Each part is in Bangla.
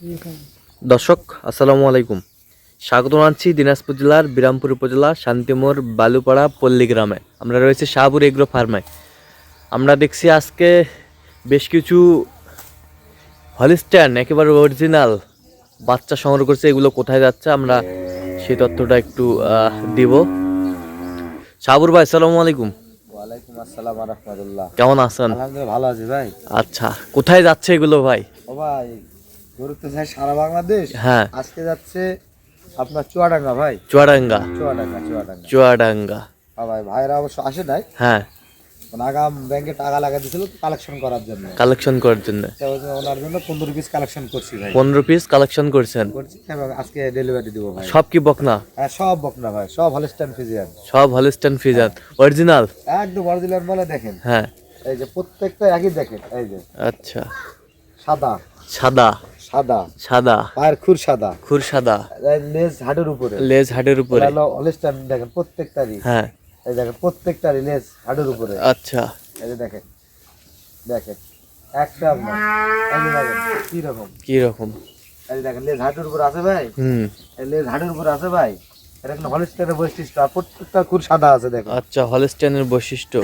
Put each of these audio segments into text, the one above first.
দর্শক আসসালামু আলাইকুম, স্বাগত জানাচ্ছি দিনাজপুর জেলার বিরামপুর উপজেলা শান্তিমোড় বালুপাড়া পল্লী গ্রামে। আমরা রয়েছে শাহপুর এগ্রো ফার্মে। আমরা দেখছি আজকে বেশ কিছু হলিস্টাইন একেবারে অরিজিনাল বাচ্চা সংগ্রহ করছে। এগুলো কোথায় যাচ্ছে আমরা সেই তথ্যটা একটু দিব। শাহপুর ভাই আসসালামু আলাইকুম। ওয়ালাইকুম আসসালাম ওয়া রাহমাতুল্লাহ। কেমন আছেন? আলহামদুলিল্লাহ ভালো আছি ভাই। আচ্ছা, কোথায় যাচ্ছে এগুলো ভাই? ও ভাই, গরু তো যায় সারা বাংলাদেশ। হ্যাঁ, আজকে যাচ্ছে আপনার চুয়াডাঙ্গা ভাই। চুয়াডাঙ্গা। চুয়াডাঙ্গা। হ্যাঁ ভাই, ভাইরা অবশ্য আসে নাই, হ্যাঁ, আগাম ব্যাংকে টাকা লাগা দিছিল কালেকশন করার জন্য। কালেকশন করার জন্য ওনার জন্য 15 পিস কালেকশন করছি ভাই। 15 পিস কালেকশন করছেন এবং আজকে ডেলিভারি দিব ভাই। সব কি বকনা? হ্যাঁ সব বকনা ভাই, সব হলস্টাইন ফ্রিজিয়ান। সব হলিস্টাইন ফ্রিজিয়ান অরিজিনাল, একদম অরিজিনাল বলে দেখেন। হ্যাঁ, এই যে প্রত্যেকটা একই দেখেন। এই যে আচ্ছা, সাদা সাদা সাদা সাদা, পায়ের খুর সাদা, খুর সাদা, লেজ হাড়ের উপরে, লেজ হাড়ের উপরে, হলস্টাইন দেখেন প্রত্যেকটারই। হ্যাঁ, এই দেখেন প্রত্যেকটারই লেজ হাড়ের উপরে। আচ্ছা, এই যে দেখেন দেখেন একটা আপনার এই যে দেখেন কি রকম কি রকম, এই যে দেখেন লেজ হাড়ের উপরে আছে ভাই। এই লেজ হাড়ের উপরে আছে ভাই। এটা কিন্তু হলস্টাইনের বৈশিষ্ট্য। আর প্রত্যেকটা খুর সাদা আছে দেখেন। আচ্ছা, হলিস্টাইনের বৈশিষ্ট্য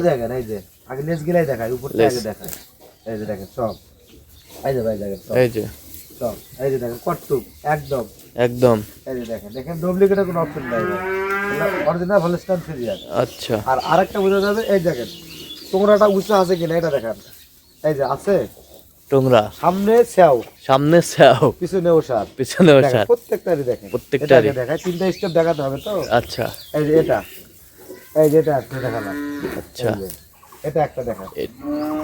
দেখেন এই যে আগে লেজ গিলাই দেখায়, উপরটা আগে দেখায়। এই যে দেখেন সব, এই যে ভাই দেখেন সব, এই যে সব এই যে দেখেন কটটুক একদম একদম, এই যে দেখেন দেখেন ডুপ্লিকেটের কোনো অপশন নাই ভাই, অরিজিনাল হলস্টাইন ফ্রিজিয়ান। আচ্ছা, আর আরেকটা বোঝা যাবে, এই দেখেন তোমরাটা উঁচা আছে কিনা এটা দেখেন। এই যে আছে টোংরা, সামনে স্যাও, সামনে স্যাও, পিছনে ওষার, পিছনে দেখেন, ওষার, প্রত্যেকটারই দেখেন। প্রত্যেকটারই দেখায় তিনটা স্টেপ দেখাতে হবে তো। আচ্ছা, এই যে এটা, এই যে এটা একটা দেখালাম। আচ্ছা, এই যে এটা একটা দেখেন, এ-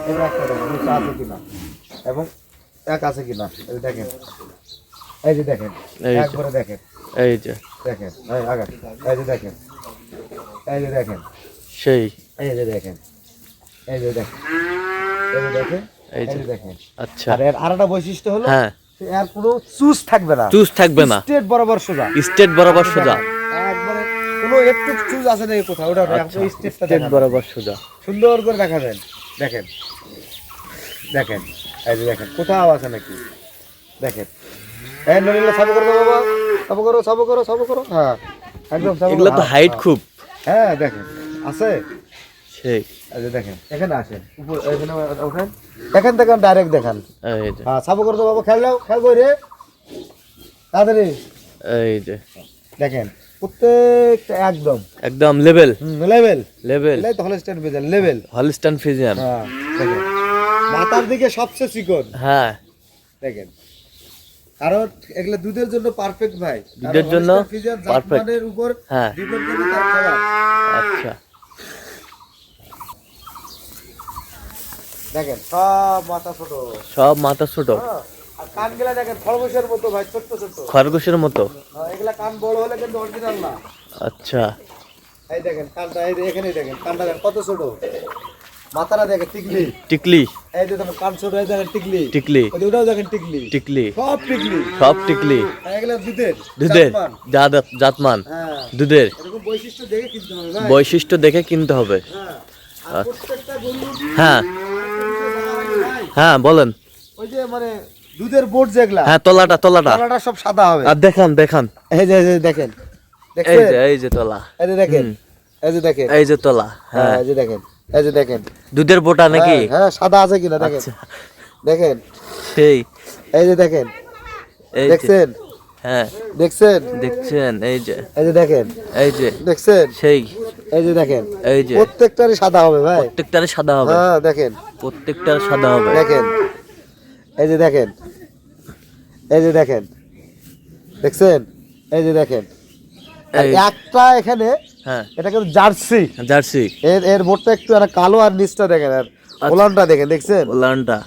এটা একটা দেখেন উঁচা আছে কিনা এবং এক আছে কিনা। এই যে দেখেন, এই যে দেখেন এই যে, একবারে দেখেন, এই যে দেখেন এই আগা, এই যে দেখেন, এই যে দেখেন, সেই, এই যে দেখেন, এই যে দেখেন, এই যে দেখেন, এই এই যে, যে দেখেন। আচ্ছা, আর এর আরেকটা বৈশিষ্ট্য হলো হ্যাঁ, এর কোনো চুজ থাকবে না, চুজ থাকবে না, স্ট্রেট বরাবর সোজা, স্টেট বরাবর সোজা, একবারে কোনো একটু চুজ আছে নাকি কোথাও, ওটা আচ্ছা, স্টেটটা স্টেট দেখেন বরাবর সোজা, সুন্দর করে দেখাবেন। দেখেন দেখেন এই যে দেখেন কোথাও আছে নাকি দেখেন। এই নলিলা সাবো করো বাবা, সাবো করো সাবো করো সাবো করো। হ্যাঁ একদম সাবো। এগুলো তো হাইট খুব, হ্যাঁ দেখেন আছে। সেই, এই যে দেখেন এখানে আসেন, উপর এখানে ওঠেন, এখান থেকে ডাইরেক্ট দেখান। এই যে, হ্যাঁ সাবো করো বাবা, খেললাও খেলবো রে তাড়াতাড়ি। এই যে দেখেন প্রত্যেকটা একদম একদম লেভেল, লেভেল লেভেল, এলাই তো Holstein Friesian level. Holstein Friesian, হ্যাঁ দেখেন মাথার দিকে সবচেয়ে চিকন। হ্যাঁ, দেখেন কারণ এগুলো দুধের জন্য পারফেক্ট ভাই, দুধের জন্য perfect। জাতমানের উপর হ্যাঁ, ডিপেন্ড করে তার খাবার। আচ্ছা, দেখেন সব মাথা ছোট, সব মাথা ছোট, হ্যাঁ, আর কানগুলা দেখেন খরগোশের মতো ভাই, ছোট ছোট। খরগোশের মতো, এগুলা কান বড় হলে কিন্তু অরিজিনাল না। আচ্ছা, এই দেখেন কানটা, এই যে এখানে দেখেন কানটা দেখেন কত ছোট, মাথাটা দেখেন টিকলি, টিকলি, এই যে দেখেন কান ছোট, এই দেখেন টিকলি, টিকলি, ওই যে ওটাও দেখেন টিকলি, টিকলি, সব টিকলি, সব টিকলি, এগুলা দুধের দুধের জাতমান। জাতমান, হ্যাঁ দুধের এরকম বৈশিষ্ট্য দেখে কিনতে হবে ভাই। বৈশিষ্ট্য দেখে কিনতে হবে। হ্যাঁ আর প্রত্যেকটা গরু হ্যাঁ, ভাই, হ্যাঁ বলেন, ওই যে মানে দুধের বোর্ড যেগুলা, হ্যাঁ তলাটা, তলাটা, তলাটা সব সাদা হবে। আর দেখান দেখান, এই যে দেখেন, এই দেখছেন? যে, এই যে তলা, এই যে দেখেন, হুম। এই যে দেখেন, এই যে তলা, হ্যাঁ হ্যাঁ, এই যে দেখেন, এই যে দেখেন দুধের বোটা নাকি? হ্যাঁ, হ্যাঁ সাদা আছে কিনা দেখেন। আচ্ছা, দেখেন সেই, এই যে দেখেন, এই যে, দেখছেন হ্যাঁ দেখছেন, দেখছেন, এই যে, এই যে দেখেন, এই যে, দেখছেন, সেই, এই যে দেখেন, এই যে, প্রত্যেকটারই সাদা হবে ভাই। প্রত্যেকটার সাদা হবে, হ্যাঁ দেখেন প্রত্যেকটার সাদা হবে, দেখেন, এই যে দেখেন, এই যে দেখেন, দেখছেন, এই যে দেখেন। আর এই, একটা এখানে হ্যাঁ, এটা কিন্তু জার্সি, জার্সি, এর বোর্ডটা একটু আর কালো, আর নিচটা দেখেন, আর ওলানটা দেখেন, দেখছেন। ওলানটা,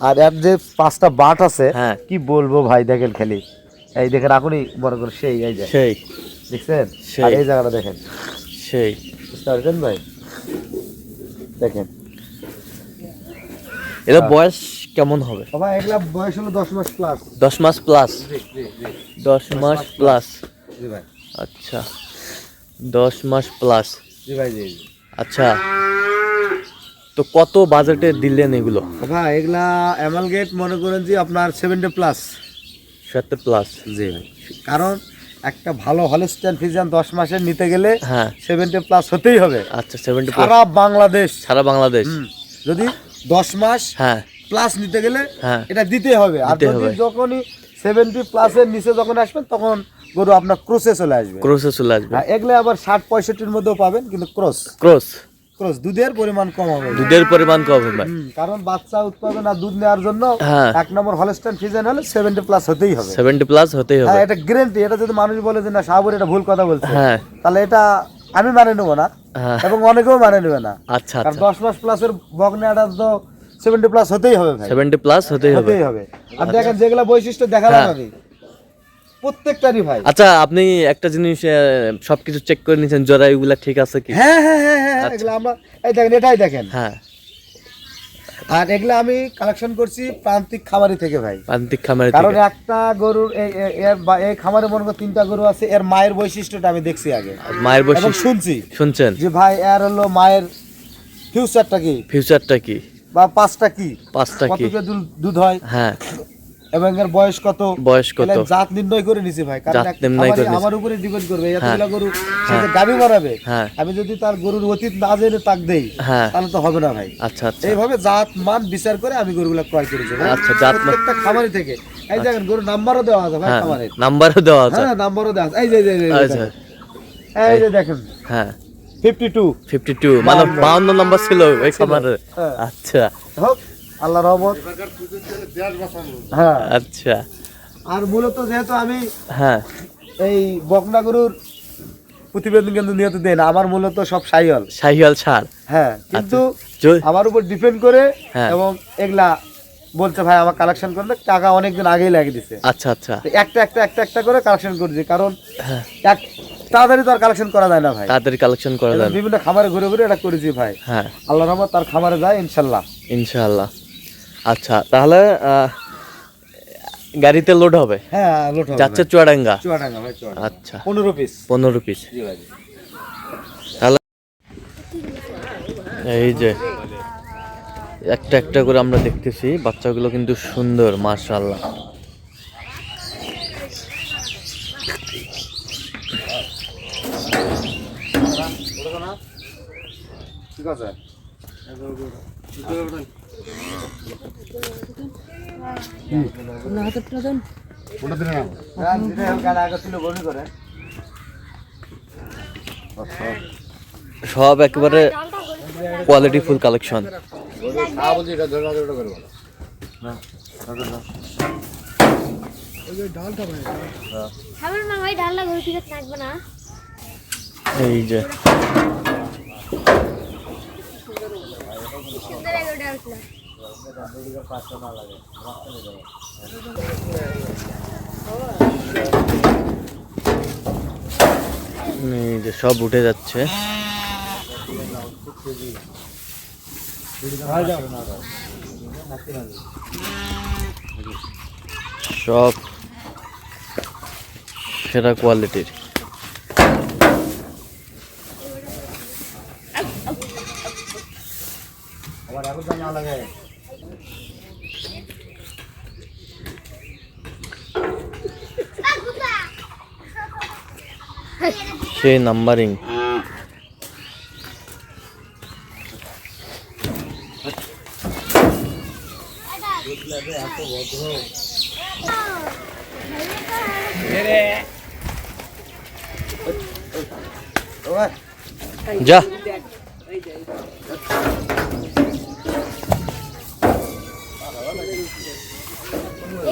আর এর যে 5টা বাট আছে, হ্যাঁ, কি বলবো ভাই, দেখেন খালি এই দেখেন এখনই মনে করেন সেই, এই যে সেই, দেখছেন। সেই। আর এই জায়গাটা দেখেন, সেই, বুঝতে পারছেন ভাই, দেখেন। এর বয়স কেমন হবে? বাবা এগুলা বয়স হলো 10 মাস প্লাস। 10 মাস প্লাস, জি জি জি 10 মাস প্লাস, জি ভাই, আচ্ছা, 10 মাস প্লাস, জি ভাই জি জি। আচ্ছা, তো কত বাজেটে দিলেন এগুলো? ভাই এগুলা অ্যামালগেট মনে করেন যে আপনার 70 প্লাস। 76 প্লাস। জি ভাই, কারণ একটা ভালো হলস্টাইন ফ্রিজিয়ান 10 মাসের নিতে গেলে হ্যাঁ 70 প্লাস হতেই হবে। আচ্ছা 70 প্লাস সারা বাংলাদেশ। সারা বাংলাদেশ। যদি 10 মাস হ্যাঁ প্লাস নিতে গেলে হ্যাঁ এটা দিতে হবে। আর দিতে যদি হবে। যখনই 70 প্লাসের নিচে যখন আসবেন তখন গরু আপনার ক্রসে চলে আসবে। ক্রসে চলে আসবে। আর এগুলো আবার 60-65 মধ্যেও পাবেন, কিন্তু ক্রস ক্রস দুধের পরিমাণ কম হবে। দুধের পরিমাণ কম হবে। কারণ বাচ্চা উৎপাদন আর দুধ নেওয়ার জন্য হ্যাঁ 1 নম্বর হলস্টাইন ফ্রিজিয়ান হলে 70 প্লাস হতেই হবে। 70 প্লাস হতেই হবে। হ্যাঁ, এটা গ্যারান্টি। এটা যদি মানুষ বলে যে না শাহপুর এটা ভুল কথা বলছে, হ্যাঁ তাহলে এটা আমি মানে নেবো না, হ্যাঁ এবং অনেকেও মানে নেবে না। আচ্ছা কারণ আচ্ছা 10 মাস প্লাসের বকনাটা তো 70 প্লাস হতেই হবে ভাই, 70 প্লাস হতেই হবে। হতেই হবে। আর দেখেন যেগুলা বৈশিষ্ট্য দেখালাম হ্যাঁ। আমি প্রত্যেকটারই ভাই। আচ্ছা আপনি একটা জিনিস সবকিছু চেক করে নিয়েছেন, জোড়া এগুলা ঠিক আছে কি? হ্যাঁ হ্যাঁ হ্যাঁ হ্যাঁ, এগুলা আমরা এই দেখেন, এটাই দেখেন। হ্যাঁ আর এগুলা আমি কালেকশন করছি প্রান্তিক খামারি থেকে ভাই। প্রান্তিক খামারে কারণ থেকে। একটা গরুর এই খামারে মনে করো 3টা গরু আছে, এর মায়ের বৈশিষ্ট্যটা আমি দেখছি আগে মায়ের এবং বৈশিষ্ট্য শুনছি শুনছেন? যে ভাই এর হলো মায়ের ফিউচারটা কি ফিউচারটা কি, বা পাঁচটা কি, পাঁচটা কত কি? কে দুধ হয়, হ্যাঁ এবং এর বয়স কত, বয়স কত? এগুলা জাত নির্ণয় করে নিছি ভাই। কারণ জাত একটা নির্ণয় খামারি করে নিছি। আমার উপরে ডিপেন্ড করবে। হ্যাঁ। এতগুলা গরু সে যে গাভী মারাবে, হ্যাঁ আমি যদি তার গরুর অতীত না জেনে তাক দেই, হ্যাঁ তাহলে তো হবে না ভাই। আচ্ছা আচ্ছা এইভাবে জাত মান বিচার করে আমি গরুগুলা ক্রয় করেছি ভাই। আচ্ছা, জাত মান। প্রত্যেকটা খামারি থেকে। এই দেখেন গরুর নাম্বারও দেওয়া আছে ভাই হ্যাঁ খামারের। নাম্বারও দেওয়া আছে। হ্যাঁ, নাম্বারও দেওয়া আছে। এই যে আচ্ছা এই যে দেখেন হ্যাঁ 52 52 মানে 52 নাম্বার ছিল ওই খামারে। হ্যাঁ। আচ্ছা হোক আল্লাহর রহমত। হ্যাঁ, আচ্ছা আর মূলত যেহেতু আমি হ্যাঁ এই বকনা গরুর প্রতিবেদন কিন্তু নিয়ত দেই না, আমার মূলত সব সাইয়াল। শাহিওয়াল ছাড়। হ্যাঁ, কিন্তু জ- আমার উপর ডিপেন্ড করে হ্যাঁ। এবং এগুলা বলছে ভাই আমার কালেকশন করলে টাকা অনেকদিন আগেই লাগিয়ে দিছে। আচ্ছা আচ্ছা তো একটা করে কালেকশন করছি, কারণ হ্যাঁ এক তাড়াতাড়ি তো আর কালেকশন করা যায় না ভাই। তাড়াতাড়ি কালেকশন করা এবং যায়। বিভিন্ন খামারে ঘুরে ঘুরে এটা করেছি ভাই। হ্যাঁ আল্লাহর রহমত তার খামারে যায় ইনশাল্লাহ। ইনশাআল্লাহ। আচ্ছা তাহলে গাড়িতে লোড হবে, হ্যাঁ, লোট হবে যাচ্ছে ভাই। চুয়াডাঙ্গা। চুয়াডাঙ্গা ভাই, চুয়াডাঙ্গা। আচ্ছা 15 পিস। 15 পিস। জি ভাই। তাহলে এই যে একটা একটা করে আমরা দেখতেছি, বাচ্চাগুলো কিন্তু সুন্দর মাশাআল্লাহ। ঠিক আছে। ওটা দিলে না। হ্যাঁ, দিলে গাড়ি আগে তুলে বমি করে। সব একেবারে কোয়ালিটি ফুল কালেকশন। খাবার না ভাই, ডালটা ঘরে ফিরে থাকবে না। এই যে সুন্দর একটা ডালটা। এই যে সব উঠে যাচ্ছে। সব সেরা কোয়ালিটির। আমার এখন তো না লাগে। সেই নাম্বারিং। ওই, যা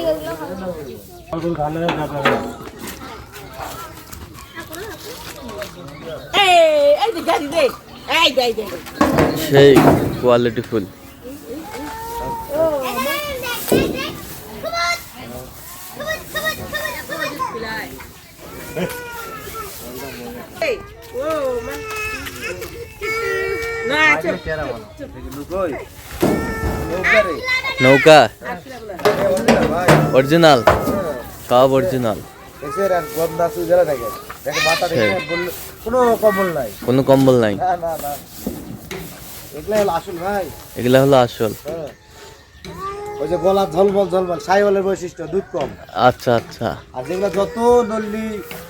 এইগুলো ভালো। সেই কোয়ালিটি ফুল। কই? নৌকারে। নৌকা ভাই, অরিজিনাল, সব অরিজিনাল, এসের আর গন্ধা সুজলা দেখেন। দেখেন মাথা দেখেন, বললে কোনো কম্বল নাই। কোনো কম্বল নাই। না না না, এগুলাই হলো আসল ভাই। এগুলা হলো আসল। হ্যাঁ। ওই যে গলা ঝলমল ঝলমল সাইওয়ালের বৈশিষ্ট্য, দুধ কম। আচ্ছা আচ্ছা। আর যেগুলো যত নল্লি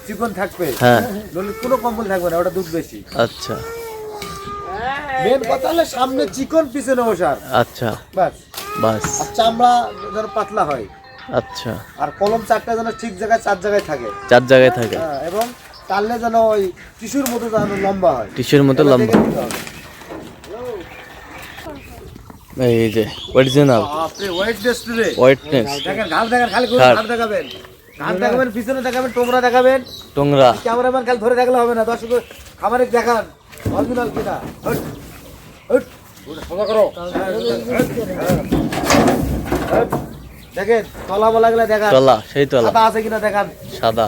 চিকন থাকবে, হ্যাঁ। নল্লি কোনো কম্বল থাকবে না, ওটা দুধ বেশি। আচ্ছা মেন কথা হলো সামনে চিকন পিছনে ওষার, আচ্ছা বাস। বাস। আর চামড়া যেন পাতলা হয়, আচ্ছা, আর কলম চারটা যেন ঠিক জায়গায় 4 জায়গায় থাকে। 4 জায়গায় থাকে। হ্যাঁ, এবং টানলে যেন ওই টিস্যুর মতো যেন লম্বা হয়, টিস্যুর মতো এটা লম্বা। দেখে নিতে হবে। এই যে অরিজিনাল বাপরে, ওয়েটনেস রে। হোয়াইটনেস। দেখেন ঘাড় দেখেন, খালি করে ঘাড়। ঘাড় দেখাবেন, ঘাড় দেখাবেন, পিছনে দেখাবেন, টোমরা দেখাবেন। টংরা। ক্যামেরাম্যান খালি ধরে দেখলে হবে না, দর্শক খামারে দেখান অরিজিনাল কিনা। হট, হট, সোজা করো। হট, দেখেন তলা বলা গেলে দেখান, তলা, সেই তলা। সাদা আছে কিনা দেখান। সাদা।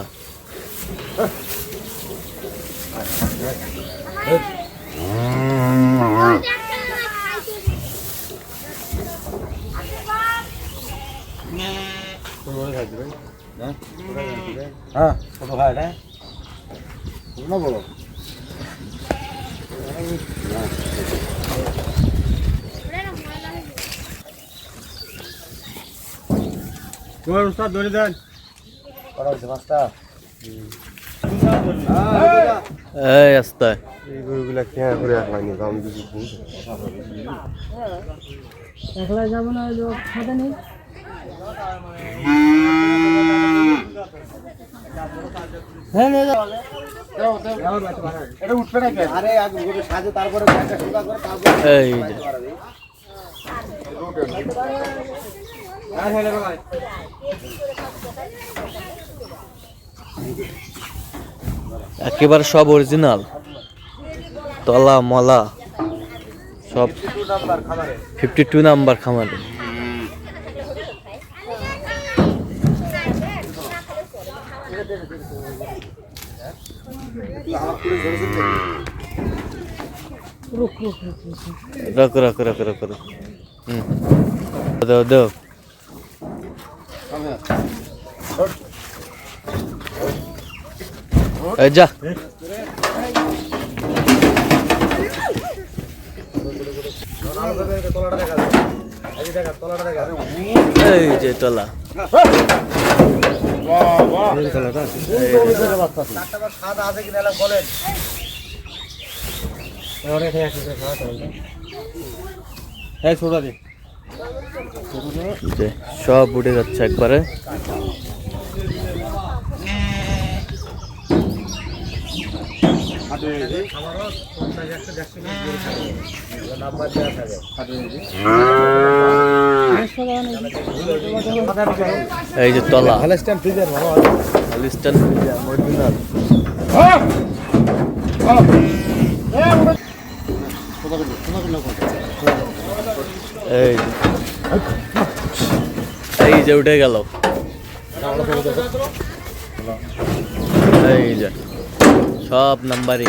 হ্যাঁ, ছোট ভাই এটা না বলো। তোমার উস্তাদ ধরে দেন। করা হয়েছে মাছটা। এই আস্তে। এই গরুগুলা কেন করে রাখলাম, দাম দিছি। একলা যাব না, খাতা নেই। হ্যাঁ, এটা উঠবে না কেন? আরে আগে গরু সাজে, তারপরে একটা সুদা করে, তারপরে এই যে একেবারে সব অরিজিনাল, তলা মলা সব। 52 নাম্বার খামারে। রাখো রাখো রাখো রাখো রাখো। দাও দাও। এই যা। এই যে তলা। সাদা আছে কিনা বলেন। যে সব উঠে যাচ্ছে একবারে। এই যে তলা। হ্যালস্টাইন ফ্রিজার ভালো হলিস্টান অরিজিনাল। এই যে, এই যে উঠে গেল। এই যে সব নাম্বারই।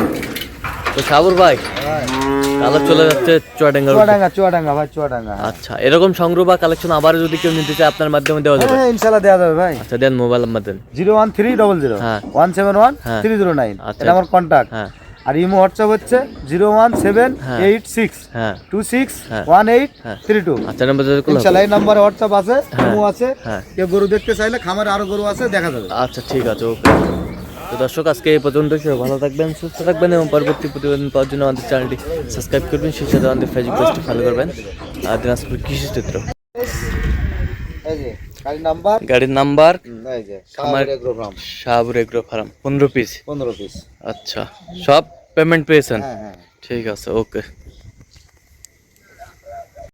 তো সাবুর ভাই তাহলে চলে যাচ্ছে চুয়াডাঙ্গা। চুয়াডাঙ্গা ভাই, চুয়াডাঙ্গা। আচ্ছা, এরকম সংগ্রহ বা কালেকশন আবার যদি কেউ নিতে চায় আপনার মাধ্যমে দেওয়া যাবে? হ্যাঁ, ইনশাআল্লাহ দেওয়া যাবে ভাই। আচ্ছা দেন, মোবাইল নাম্বার দেন। 01300 হ্যাঁ। 171 হ্যাঁ। 309। আচ্ছা। এটা আমার কন্টাক্ট। হ্যাঁ আর ইমো হোয়াটসঅ্যাপ হচ্ছে 01786 হ্যাঁ 261832। আচ্ছা, নাম্বার যদি করলে হবে। ইনশাআল্লাহ এই নম্বরে হোয়াটসঅ্যাপ আছে, হ্যাঁ। ইমো আছে। হ্যাঁ। কেউ গরু দেখতে চাইলে খামারে আরো গরু আছে, দেখা যাবে। আচ্ছা ঠিক আছে, ওকে। তো দর্শক আজকে এই পর্যন্ত। সবাই ভালো থাকবেন, সুস্থ থাকবেন এবং পরবর্তী প্রতিবেদন পাওয়ার জন্য আমাদের চ্যানেলটি সাবস্ক্রাইব করবেন, সেই সাথে আমাদের ফেসবুক পেজটি ফলো করবেন। আর দিনাজপুর কৃষি চিত্র। এই যে গাড়ি নাম্বার, গাড়ির নাম্বার এই যে আমার সামনের agro farm, Shahabur agro farm 15 piece. 15 piece. আচ্ছা, সব পেমেন্ট পেয়েছেন? হ্যাঁ হ্যাঁ। ঠিক আছে, ওকে।